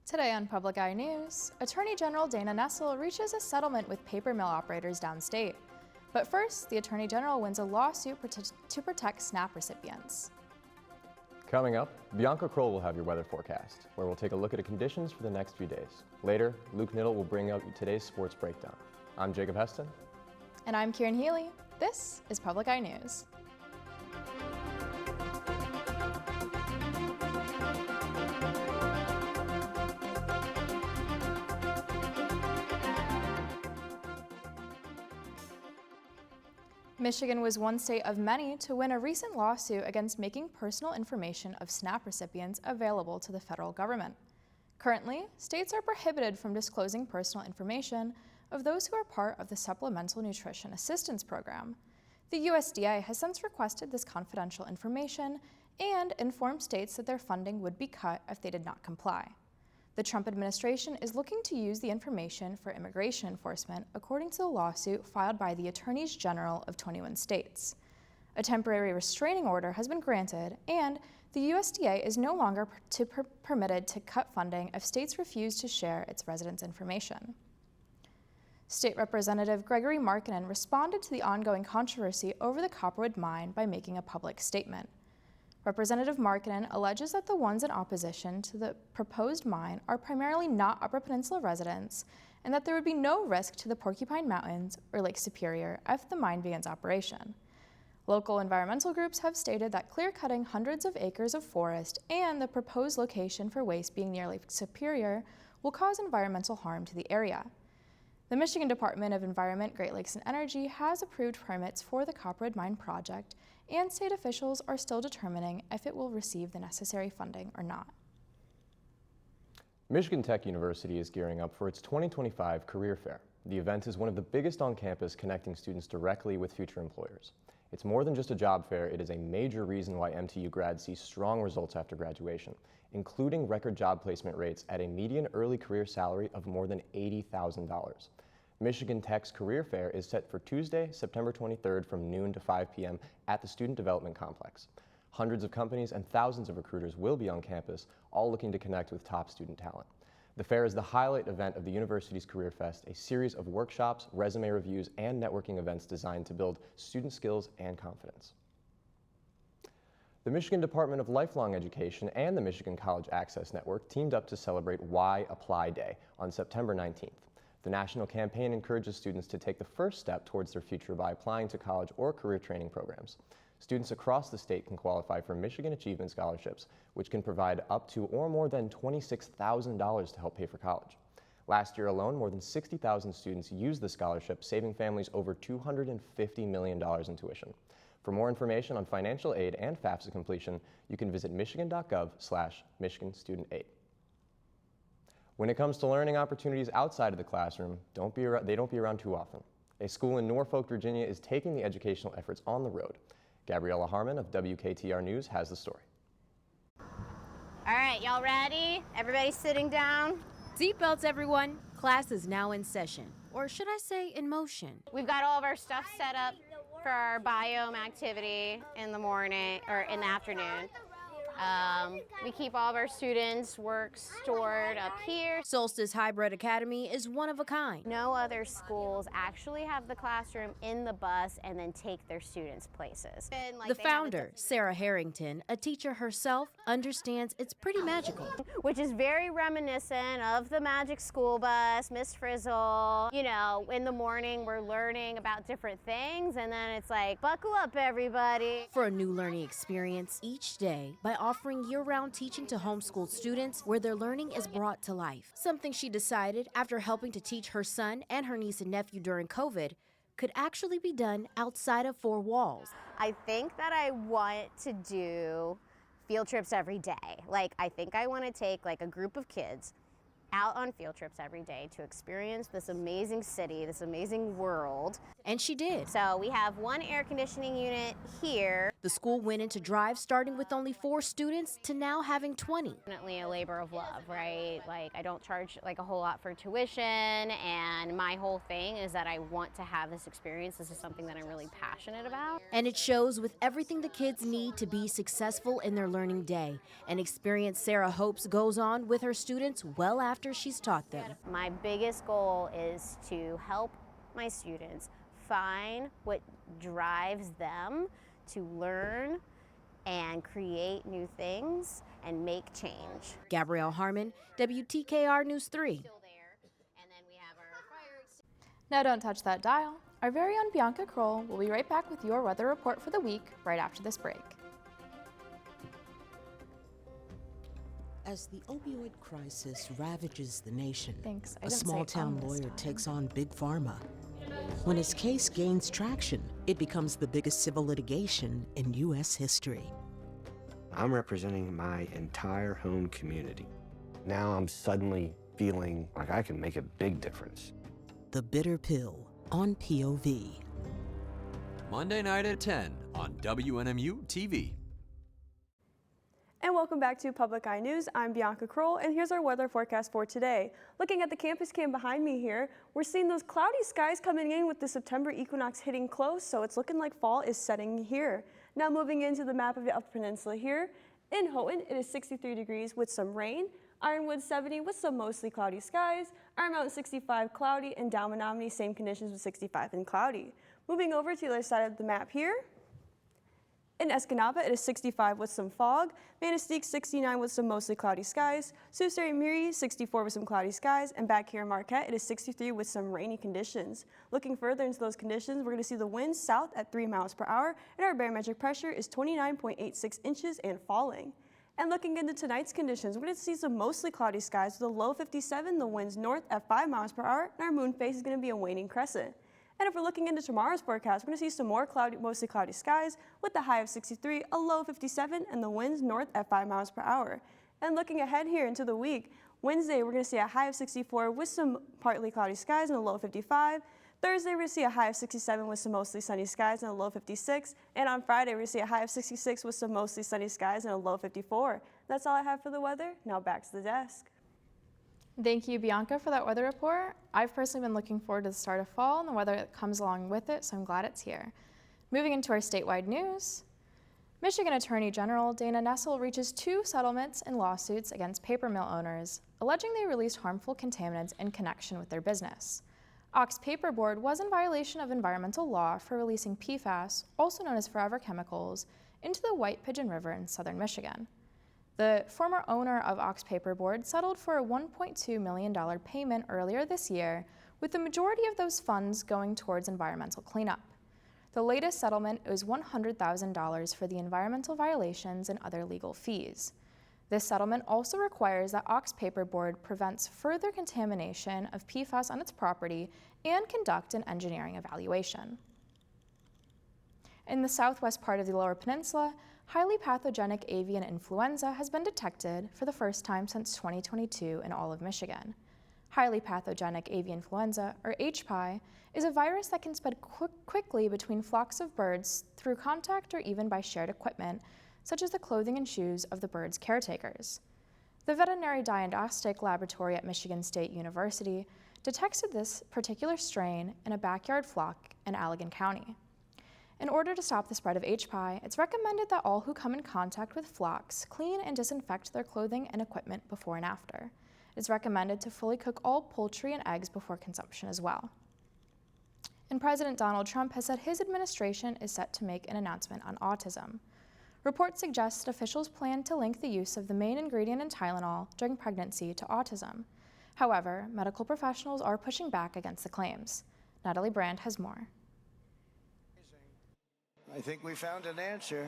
Today on Public Eye News, Attorney General Dana Nessel reaches a settlement with paper mill operators downstate. But first, the Attorney General wins a lawsuit to protect SNAP recipients. Coming up, Bianca Kroll will have your weather forecast, where we'll take a look at the conditions for the next few days. Later, Luke Niddle will bring out today's sports breakdown. I'm Jacob Heston. And I'm Kieran Healy. This is Public Eye News. Michigan was one state of many to win a recent lawsuit against making personal information of SNAP recipients available to the federal government. Currently, states are prohibited from disclosing personal information of those who are part of the Supplemental Nutrition Assistance Program. The USDA has since requested this confidential information and informed states that their funding would be cut if they did not comply. The Trump administration is looking to use the information for immigration enforcement, according to the lawsuit filed by the Attorneys General of 21 states. A temporary restraining order has been granted, and the USDA is no longer permitted to cut funding if states refuse to share its residents' information. State Representative Gregory Markkanen responded to the ongoing controversy over the Copperwood mine by making a public statement. Representative Markkanen alleges that the ones in opposition to the proposed mine are primarily not Upper Peninsula residents and that there would be no risk to the Porcupine Mountains or Lake Superior if the mine begins operation. Local environmental groups have stated that clear-cutting hundreds of acres of forest and the proposed location for waste being near Lake Superior will cause environmental harm to the area. The Michigan Department of Environment, Great Lakes and Energy has approved permits for the Copperwood Mine project, and state officials are still determining if it will receive the necessary funding or not. Michigan Tech University is gearing up for its 2025 Career Fair. The event is one of the biggest on campus, connecting students directly with future employers. It's more than just a job fair, it is a major reason why MTU grads see strong results after graduation, including record job placement rates at a median early career salary of more than $80,000. Michigan Tech's Career Fair is set for Tuesday, September 23rd from noon to 5 p.m. at the Student Development Complex. Hundreds of companies and thousands of recruiters will be on campus, all looking to connect with top student talent. The fair is the highlight event of the university's Career Fest, a series of workshops, resume reviews, and networking events designed to build student skills and confidence. The Michigan Department of Lifelong Education and the Michigan College Access Network teamed up to celebrate Why Apply Day on September 19th. The national campaign encourages students to take the first step towards their future by applying to college or career training programs. Students across the state can qualify for Michigan Achievement Scholarships, which can provide up to or more than $26,000 to help pay for college. Last year alone, more than 60,000 students used the scholarship, saving families over $250 million in tuition. For more information on financial aid and FAFSA completion, you can visit michigan.gov/Michigan Student Aid. When it comes to learning opportunities outside of the classroom, they don't be around too often. A school in Norfolk, Virginia is taking the educational efforts on the road. Gabriella Harmon of WKTR News has the story. All right, y'all ready? Everybody sitting down? Seatbelts, everyone. Class is now in session, or should I say in motion. We've got all of our stuff set up for our biome activity in the morning or in the afternoon. We keep all of our students' work stored up here. Solstice Hybrid Academy is one of a kind. No other schools actually have the classroom in the bus and then take their students places. The founder, Sarah Harrington, a teacher herself, understands it's pretty magical. Which is very reminiscent of the Magic School Bus, Miss Frizzle. You know, in the morning we're learning about different things and then it's like, buckle up everybody. For a new learning experience each day by offering year-round teaching to homeschooled students where their learning is brought to life. Something she decided after helping to teach her son and her niece and nephew during COVID could actually be done outside of four walls. I think that I want to do field trips every day. Like, I think I want to take like a group of kids out on field trips every day to experience this amazing city, this amazing world. And she did. So we have one air conditioning unit here. The school went into drive starting with only 4 students to now having 20. Definitely a labor of love, right? Like, I don't charge like a whole lot for tuition, and my whole thing is that I want to have this experience. This is something that I'm really passionate about. And it shows with everything the kids need to be successful in their learning day. An experience Sarah hopes goes on with her students well after she's taught them. My biggest goal is to help my students find what drives them to learn and create new things and make change. Gabrielle Harmon, WTKR News 3. Now don't touch that dial. Our very own Bianca Kroll will be right back with your weather report for the week right after this break. As the opioid crisis ravages the nation, Thanks. I a didn't say small-town this lawyer time. takes on Big Pharma. When his case gains traction, it becomes the biggest civil litigation in U.S. history. I'm representing my entire home community. Now I'm suddenly feeling like I can make a big difference. The Bitter Pill on POV. Monday night at 10 on WNMU TV. And welcome back to Public Eye News. I'm Bianca Kroll, and here's our weather forecast for today. Looking at the campus cam behind me here, we're seeing those cloudy skies coming in with the September equinox hitting close, so it's looking like fall is setting here. Now moving into the map of the Upper Peninsula here. In Houghton, it is 63 degrees with some rain. Ironwood 70 with some mostly cloudy skies. Iron Mountain 65 cloudy, and down Menominee same conditions with 65 and cloudy. Moving over to the other side of the map here. In Escanaba, it is 65 with some fog. Manistee 69 with some mostly cloudy skies. Sault Ste. Marie 64 with some cloudy skies. And back here in Marquette, it is 63 with some rainy conditions. Looking further into those conditions, we're going to see the winds south at 3 miles per hour, and our barometric pressure is 29.86 inches and falling. And looking into tonight's conditions, we're going to see some mostly cloudy skies with a low 57, the winds north at 5 miles per hour, and our moon phase is going to be a waning crescent. And if we're looking into tomorrow's forecast, we're going to see some more cloudy, mostly cloudy skies with a high of 63, a low of 57, and the winds north at 5 miles per hour. And looking ahead here into the week, Wednesday we're going to see a high of 64 with some partly cloudy skies and a low of 55. Thursday we're going to see a high of 67 with some mostly sunny skies and a low of 56. And on Friday we're going to see a high of 66 with some mostly sunny skies and a low of 54. That's all I have for the weather. Now back to the desk. Thank you, Bianca, for that weather report. I've personally been looking forward to the start of fall and the weather that comes along with it, so I'm glad it's here. Moving into our statewide news, Michigan Attorney General Dana Nessel reaches 2 settlements and lawsuits against paper mill owners, alleging they released harmful contaminants in connection with their business. Ox Paperboard was in violation of environmental law for releasing PFAS, also known as forever chemicals, into the White Pigeon River in southern Michigan. The former owner of Ox Paperboard settled for a $1.2 million payment earlier this year, with the majority of those funds going towards environmental cleanup. The latest settlement is $100,000 for the environmental violations and other legal fees. This settlement also requires that Ox Paperboard prevents further contamination of PFAS on its property and conduct an engineering evaluation. In the southwest part of the Lower Peninsula, highly pathogenic avian influenza has been detected for the first time since 2022 in all of Michigan. Highly pathogenic avian influenza, or HPI, is a virus that can spread quickly between flocks of birds through contact or even by shared equipment, such as the clothing and shoes of the birds' caretakers. The Veterinary Diagnostic Laboratory at Michigan State University detected this particular strain in a backyard flock in Allegan County. In order to stop the spread of HPI, it's recommended that all who come in contact with flocks clean and disinfect their clothing and equipment before and after. It's recommended to fully cook all poultry and eggs before consumption as well. And President Donald Trump has said his administration is set to make an announcement on autism. Reports suggest that officials plan to link the use of the main ingredient in Tylenol during pregnancy to autism. However, medical professionals are pushing back against the claims. Natalie Brand has more. I think we found an answer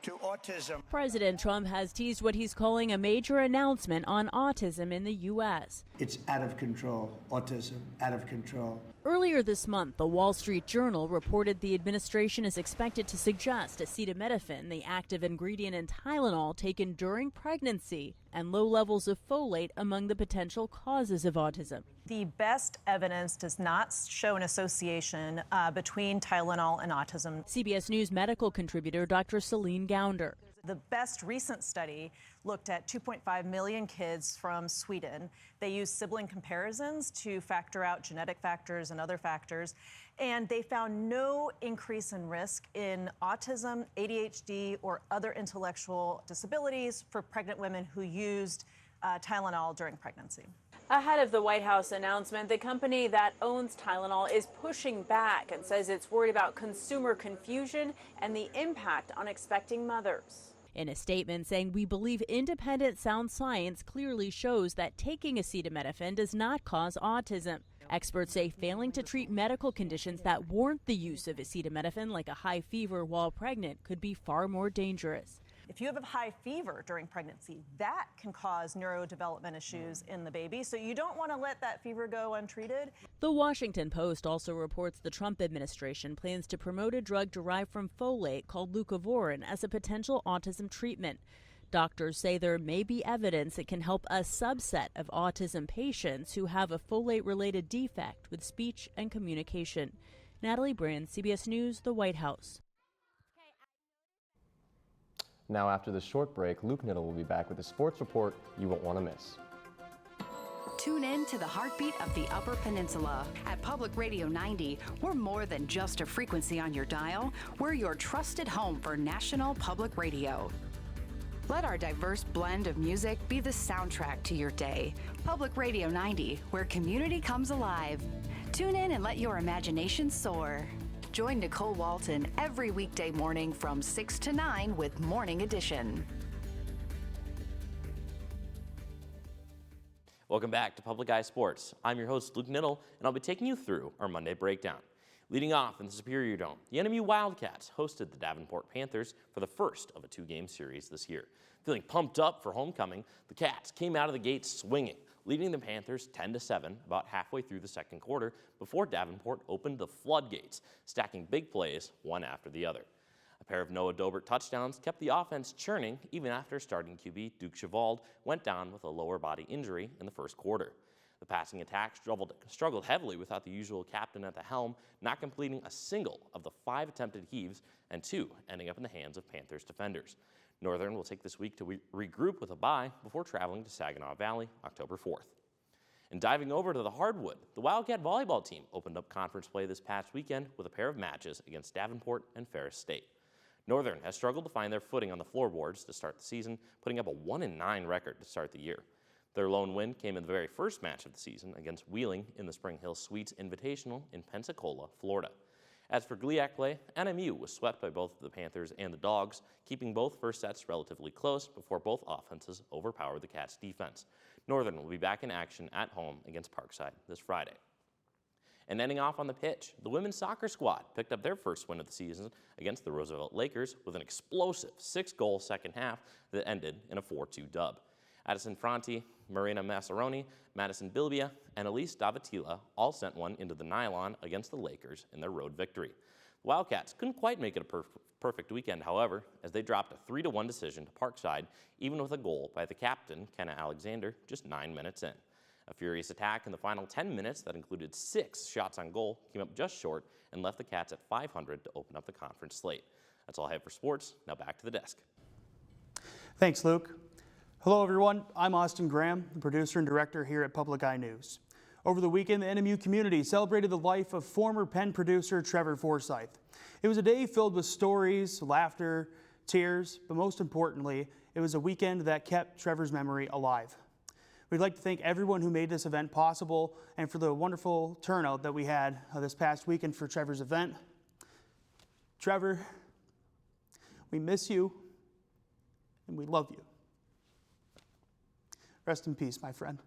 to autism. President Trump has teased what he's calling a major announcement on autism in the U.S. It's out of control. Autism, out of control. Earlier this month, the Wall Street Journal reported the administration is expected to suggest acetaminophen, the active ingredient in Tylenol taken during pregnancy, and low levels of folate among the potential causes of autism. The best evidence does not show an association between Tylenol and autism. CBS News medical contributor Dr. Celine Gounder. The best recent study looked at 2.5 million kids from Sweden. They used sibling comparisons to factor out genetic factors and other factors, and they found no increase in risk in autism, ADHD, or other intellectual disabilities for pregnant women who used Tylenol during pregnancy. Ahead of the White House announcement, the company that owns Tylenol is pushing back and says it's worried about consumer confusion and the impact on expecting mothers. In a statement saying, "We believe independent sound science clearly shows that taking acetaminophen does not cause autism." Experts say failing to treat medical conditions that warrant the use of acetaminophen, like a high fever while pregnant, could be far more dangerous. If you have a high fever during pregnancy, that can cause neurodevelopment issues in the baby, so you don't want to let that fever go untreated. The Washington Post also reports the Trump administration plans to promote a drug derived from folate called leucovorin as a potential autism treatment. Doctors say there may be evidence it can help a subset of autism patients who have a folate-related defect with speech and communication. Natalie Brand, CBS News, the White House. Now, after this short break, Luke Niddle will be back with a sports report you won't want to miss. Tune in to the heartbeat of the Upper Peninsula. At Public Radio 90, we're more than just a frequency on your dial. We're your trusted home for national public radio. Let our diverse blend of music be the soundtrack to your day. Public Radio 90, where community comes alive. Tune in and let your imagination soar. Join Nicole Walton every weekday morning from 6 to 9 with Morning Edition. Welcome back to Public Eye Sports. I'm your host, Luke Niddle, and I'll be taking you through our Monday breakdown. Leading off in the Superior Dome, the NMU Wildcats hosted the Davenport Panthers for the first of a two-game series this year. Feeling pumped up for homecoming, the Cats came out of the gates swinging, leading the Panthers 10-7 about halfway through the second quarter before Davenport opened the floodgates, stacking big plays one after the other. A pair of Noah Dobert touchdowns kept the offense churning even after starting QB Duke Chevald went down with a lower body injury in the first quarter. The passing attack struggled heavily without the usual captain at the helm, not completing a single of the 5 attempted heaves and 2 ending up in the hands of Panthers defenders. Northern will take this week to regroup with a bye before traveling to Saginaw Valley October 4th. And diving over to the hardwood, the Wildcat volleyball team opened up conference play this past weekend with a pair of matches against Davenport and Ferris State. Northern has struggled to find their footing on the floorboards to start the season, putting up a 1-9 record to start the year. Their lone win came in the very first match of the season against Wheeling in the Spring Hill Suites Invitational in Pensacola, Florida. As for GLIAC play, NMU was swept by both the Panthers and the Dogs, keeping both first sets relatively close before both offenses overpowered the Cats' defense. Northern will be back in action at home against Parkside this Friday. And ending off on the pitch, the women's soccer squad picked up their first win of the season against the Roosevelt Lakers with an explosive 6-goal second half that ended in a 4-2 dub. Addison Franti, Marina Massaroni, Madison Bilbia, and Elise Davatila all sent one into the nylon against the Lakers in their road victory. The Wildcats couldn't quite make it a perfect weekend, however, as they dropped a 3-1 decision to Parkside, even with a goal by the captain, Kenna Alexander, just 9 minutes in. A furious attack in the final 10 minutes that included 6 shots on goal came up just short and left the Cats at 500 to open up the conference slate. That's all I have for sports. Now back to the desk. Thanks, Luke. Hello, everyone. I'm Austin Graham, the producer and director here at Public Eye News. Over the weekend, the NMU community celebrated the life of former Penn producer Trevor Forsyth. It was a day filled with stories, laughter, tears, but most importantly, it was a weekend that kept Trevor's memory alive. We'd like to thank everyone who made this event possible and for the wonderful turnout that we had this past weekend for Trevor's event. Trevor, we miss you and we love you. Rest in peace, my friend.